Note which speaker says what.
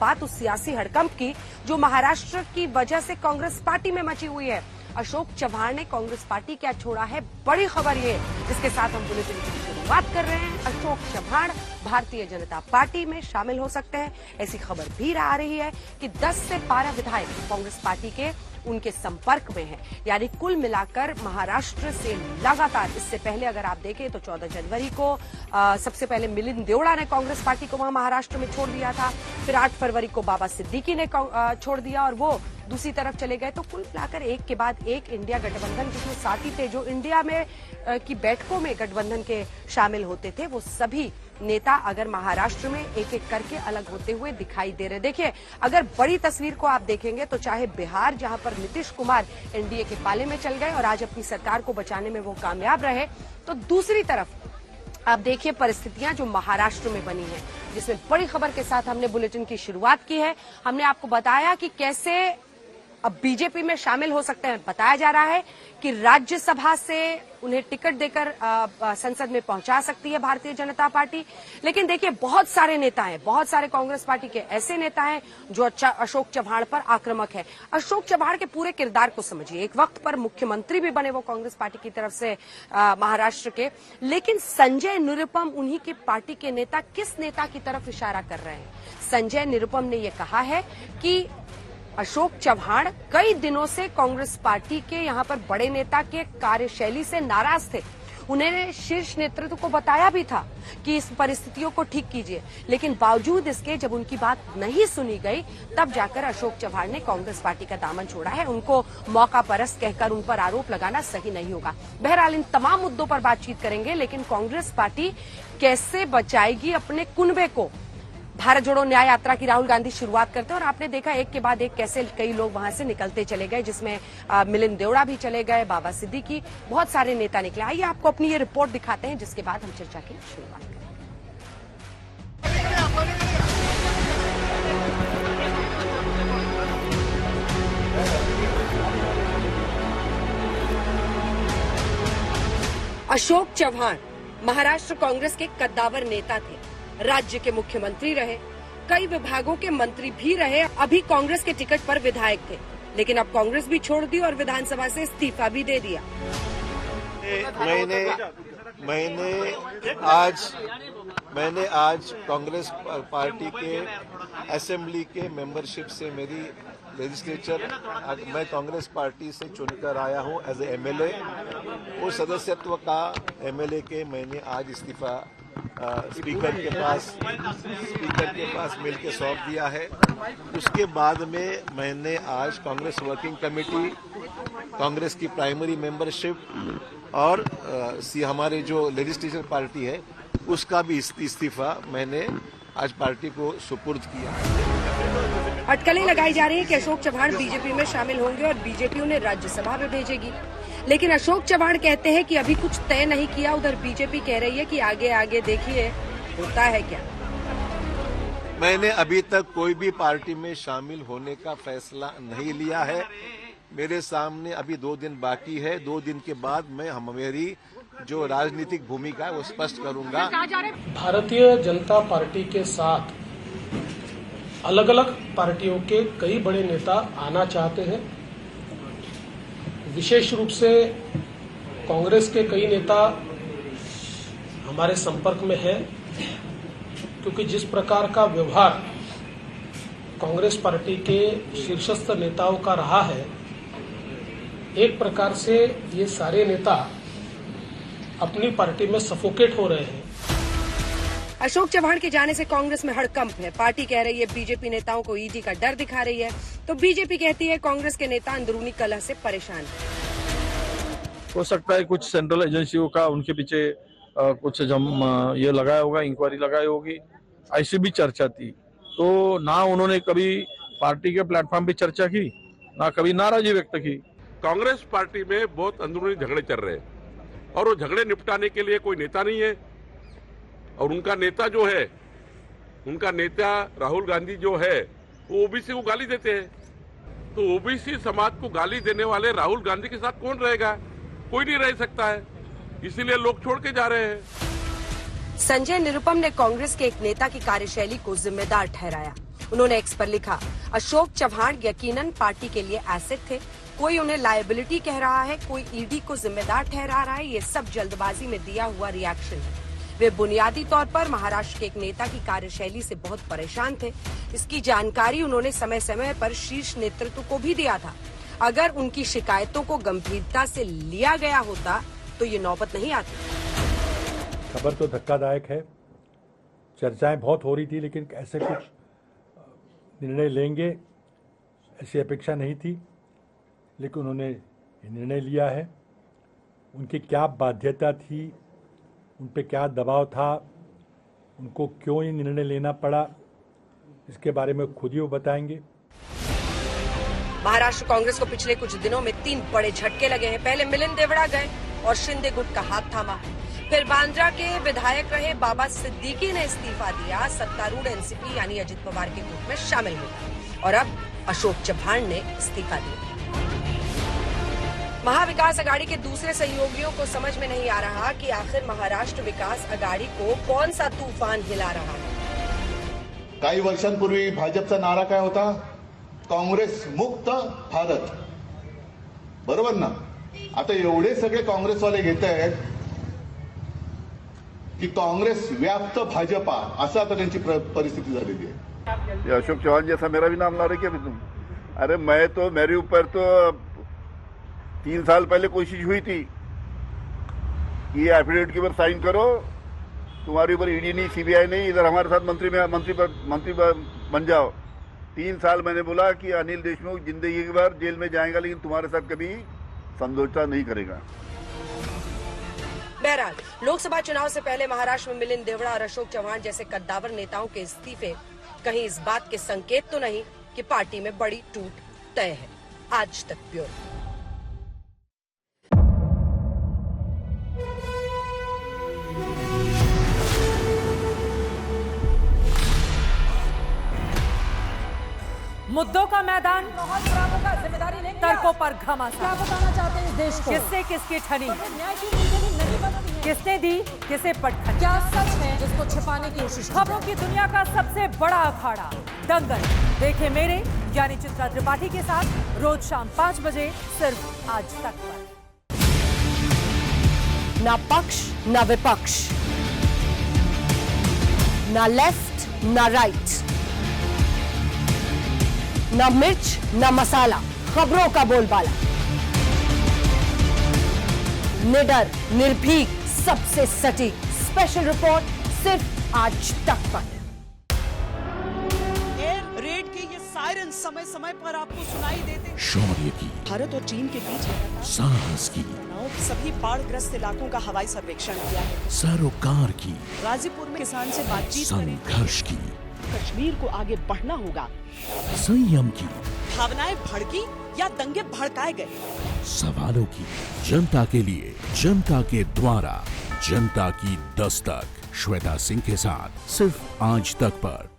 Speaker 1: बात उस सियासी हड़कंप की जो महाराष्ट्र की वजह से कांग्रेस पार्टी में मची हुई है। अशोक चव्हाण ने कांग्रेस पार्टी क्या छोड़ा है, बड़ी खबर ये, जिसके साथ हम बुलेटिन की शुरुआत कर रहे हैं। अशोक चव्हाण भारतीय जनता पार्टी में शामिल हो सकते हैं, ऐसी खबर भी आ रही है कि 10 से 12 विधायक कांग्रेस पार्टी के उनके संपर्क में हैं। यानी कुल मिलाकर महाराष्ट्र से लगातार, इससे पहले अगर आप देखें तो 14 जनवरी को सबसे पहले मिलिंद देवड़ा ने कांग्रेस पार्टी को वहां महाराष्ट्र में छोड़ दिया था, फिर 8 फरवरी को बाबा सिद्दीकी ने छोड़ दिया और वो दूसरी तरफ चले गए। तो कुल मिलाकर एक के बाद एक इंडिया गठबंधन जिसमें साथी थे जो इंडिया में की बैठकों में गठबंधन के शामिल होते थे, वो सभी नेता अगर महाराष्ट्र में एक एक करके अलग होते हुए दिखाई दे रहे। देखिए, अगर बड़ी तस्वीर को आप देखेंगे तो चाहे बिहार, जहां पर नीतीश कुमार एनडीए के पाले में चल गए और आज अपनी सरकार को बचाने में वो कामयाब रहे, तो दूसरी तरफ आप देखिए परिस्थितियां जो महाराष्ट्र में बनी है, जिसमें बड़ी खबर के साथ हमने बुलेटिन की शुरुआत की है। हमने आपको बताया कि कैसे अब बीजेपी में शामिल हो सकते हैं। बताया जा रहा है कि राज्यसभा से उन्हें टिकट देकर संसद में पहुंचा सकती है भारतीय जनता पार्टी। लेकिन देखिए, बहुत सारे नेता हैं, बहुत सारे कांग्रेस पार्टी के ऐसे नेता हैं जो अशोक चव्हाण पर आक्रामक है। अशोक चव्हाण के पूरे किरदार को समझिए। एक वक्त पर मुख्यमंत्री भी बने वो कांग्रेस पार्टी की तरफ से महाराष्ट्र के, लेकिन संजय निरुपम उन्हीं की पार्टी के नेता किस नेता की तरफ इशारा कर रहे हैं? संजय निरुपम ने यह कहा है कि अशोक चव्हाण कई दिनों से कांग्रेस पार्टी के यहां पर बड़े नेता के कार्यशैली से नाराज थे। उन्होंने शीर्ष नेतृत्व को बताया भी था कि इस परिस्थितियों को ठीक कीजिए, लेकिन बावजूद इसके जब उनकी बात नहीं सुनी गई, तब जाकर अशोक चव्हाण ने कांग्रेस पार्टी का दामन छोड़ा है। उनको मौका परस्त कहकर उन पर आरोप लगाना सही नहीं होगा। बहरहाल इन तमाम मुद्दों पर बातचीत करेंगे, लेकिन कांग्रेस पार्टी कैसे बचाएगी अपने कुनबे को? भारत जोड़ो न्याय यात्रा की राहुल गांधी शुरुआत करते हैं और आपने देखा एक के बाद एक कैसे कई लोग वहां से निकलते चले गए, जिसमें मिलिंद देवड़ा भी चले गए, बाबा सिद्दीकी, बहुत सारे नेता निकले। आइए आपको अपनी ये रिपोर्ट दिखाते हैं, जिसके बाद हम चर्चा की शुरुआत करें। अशोक चव्हाण महाराष्ट्र कांग्रेस के कद्दावर नेता थे, राज्य के मुख्यमंत्री रहे, कई विभागों के मंत्री भी रहे, अभी कांग्रेस के टिकट पर विधायक थे, लेकिन अब कांग्रेस भी छोड़ दी और विधानसभा से इस्तीफा भी दे दिया।
Speaker 2: मैंने आज कांग्रेस पार्टी के असेंबली के मेंबरशिप से मेरी लेजिस्लेचर, मैं कांग्रेस पार्टी से चुनकर आया हूं एज ए एमएलए। उस सदस्यत्व का एमएलए के मैंने आज इस्तीफा स्पीकर के पास मिलकर सौंप दिया है। उसके बाद में मैंने आज कांग्रेस वर्किंग कमेटी, कांग्रेस की प्राइमरी मेंबरशिप और हमारे जो लेजिस्लेचर पार्टी है उसका भी इस्तीफा मैंने आज पार्टी को सुपुर्द किया।
Speaker 1: अटकलें लगाई जा रही है कि अशोक चव्हाण बीजेपी में शामिल होंगे और बीजेपी उन्हें राज्यसभा में भेजेगी, लेकिन अशोक चव्हाण कहते हैं कि अभी कुछ तय नहीं किया। उधर बीजेपी कह रही है कि आगे आगे देखिए होता है क्या।
Speaker 2: मैंने अभी तक कोई भी पार्टी में शामिल होने का फैसला नहीं लिया है। मेरे सामने अभी 2 दिन बाकी है। 2 दिन के बाद मैं मेरी जो राजनीतिक भूमिका है वो स्पष्ट करूंगा।
Speaker 3: भारतीय जनता पार्टी के साथ अलग अलग पार्टियों के कई बड़े नेता आना चाहते हैं। विशेष रूप से कांग्रेस के कई नेता हमारे संपर्क में हैं, क्योंकि जिस प्रकार का व्यवहार कांग्रेस पार्टी के शीर्षस्थ नेताओं का रहा है, एक प्रकार से ये सारे नेता अपनी पार्टी में सफोकेट हो रहे हैं।
Speaker 1: अशोक चव्हाण के जाने से कांग्रेस में हड़कंप है। पार्टी कह रही है बीजेपी नेताओं को ईडी का डर दिखा रही है, तो बीजेपी कहती है कांग्रेस के नेता अंदरूनी कलह से परेशान हैं।
Speaker 4: हो सकता है कुछ सेंट्रल एजेंसियों का उनके पीछे कुछ ये लगाया होगा, इंक्वायरी लगाई होगी, ऐसी भी चर्चा थी। तो ना उन्होंने कभी पार्टी के प्लेटफॉर्म पे चर्चा की, ना कभी नाराजगी व्यक्त की।
Speaker 5: कांग्रेस पार्टी में बहुत अंदरूनी झगड़े चल रहे हैं और वो झगड़े निपटाने के लिए कोई नेता नहीं है। और उनका नेता जो है, उनका नेता राहुल गांधी जो है, वो ओबीसी को गाली देते हैं। तो ओबीसी समाज को गाली देने वाले राहुल गांधी के साथ कौन रहेगा? कोई नहीं रह सकता है, इसीलिए लोग छोड़ के जा रहे हैं।
Speaker 1: संजय निरुपम ने कांग्रेस के एक नेता की कार्यशैली को जिम्मेदार ठहराया। उन्होंने एक्स पर लिखा, अशोक चव्हाण यकीनन पार्टी के लिए एसेट थे, कोई उन्हें लायबिलिटी कह रहा है, कोई ईडी को जिम्मेदार ठहरा रहा है, ये सब जल्दबाजी में दिया हुआ रिएक्शन है। वे बुनियादी तौर पर महाराष्ट्र के एक नेता की कार्यशैली से बहुत परेशान थे। इसकी जानकारी उन्होंने समय समय पर शीर्ष नेतृत्व को भी दिया था। अगर उनकी शिकायतों को गंभीरता से लिया गया होता तो ये नौबत नहीं आती।
Speaker 6: खबर तो धक्कादायक है, चर्चाएं बहुत हो रही थी, लेकिन ऐसे कुछ निर्णय लेंगे ऐसी अपेक्षा नहीं थी, लेकिन उन्होंने निर्णय लिया है। उनकी क्या बाध्यता थी, उन पे क्या दबाव था, उनको क्यों ये निर्णय लेना पड़ा, इसके बारे में खुद ही वो बताएंगे।
Speaker 1: महाराष्ट्र कांग्रेस को पिछले कुछ दिनों में 3 बड़े झटके लगे हैं। पहले मिलिंद देवड़ा गए और शिंदे गुट का हाथ थामा, फिर बांद्रा के विधायक रहे बाबा सिद्दीकी ने इस्तीफा दिया, सत्तारूढ़ एनसीपी यानी अजित पवार के गुट में शामिल हो गए और अब अशोक चव्हाण ने इस्तीफा दिया। महाविकास अघाड़ी के दूसरे सहयोगियों को समझ में नहीं आ रहा कि आखिर महाराष्ट्र विकास अघाड़ी को कौन सा तूफान हिला रहा है।
Speaker 7: काही वर्षांपूर्वी भाजपचा नारा काय होता? काँग्रेस मुक्त भारत, बरोबर ना? आता एवढे सगळे काँग्रेसवाले घेत आहेत की काँग्रेस व्याप्त भाजपा, असं आता त्यांची परिस्थिती झालेली आहे।
Speaker 8: ये अशोक चौहान जैसा मेरा भी नाम ला रहे क्या तुम? अरे मैं तो, मेरे ऊपर तो 3 साल पहले कोशिश हुई थी, ये एफिडेविट के ऊपर साइन करो, तुम्हारे ऊपर ईडी नहीं, सीबीआई नहीं, इधर हमारे साथ मंत्री बन जाओ। 3 साल मैंने बोला कि अनिल देशमुख जिंदगी भर जेल में जाएगा, लेकिन तुम्हारे साथ कभी समझौता नहीं करेगा।
Speaker 1: बहरहाल, लोकसभा चुनाव से पहले महाराष्ट्र में मिलिंद देवड़ा और अशोक चव्हाण जैसे कद्दावर नेताओं के इस्तीफे कहीं इस बात के संकेत तो नहीं कि पार्टी में बड़ी टूट तय है। आज तक ब्यूरो।
Speaker 9: मुद्दों का मैदान, जिम्मेदारी नहीं, तर्कों पर घमासान। क्या बताना चाहते हैं इस देश को? किससे किसकी ठनी, न्याय की नीति नहीं बनती है, किसने दी किसे पटखनी, क्या सच है जिसको छिपाने की कोशिश। खबरों की दुनिया का सबसे बड़ा अखाड़ा दंगल देखे मेरे यानी चित्रा त्रिपाठी के साथ रोज शाम 5 बजे सिर्फ आज तक पर।
Speaker 1: ना पक्ष ना विपक्ष, ना लेफ्ट ना राइट, न मिर्च न मसाला, खबरों का बोलबाला, निडर निर्भीक सबसे सटीक स्पेशल रिपोर्ट सिर्फ आज तक पर।
Speaker 10: एयर रेड के ये सायरन समय समय पर आपको सुनाई देते।
Speaker 11: शौर्य की,
Speaker 10: भारत और चीन के बीच
Speaker 11: साहस की,
Speaker 10: सभी बाढ़ग्रस्त इलाकों का हवाई सर्वेक्षण किया है।
Speaker 11: सरोकार की,
Speaker 10: गाजीपुर में किसान से बातचीत करें।
Speaker 11: संघर्ष की,
Speaker 10: कश्मीर को आगे बढ़ना होगा।
Speaker 11: संयम की,
Speaker 10: भावनाएं भड़की या दंगे भड़काए गए,
Speaker 11: सवालों की, जनता के लिए, जनता के द्वारा, जनता की दस्तक। श्वेता सिंह के साथ सिर्फ आज तक पर।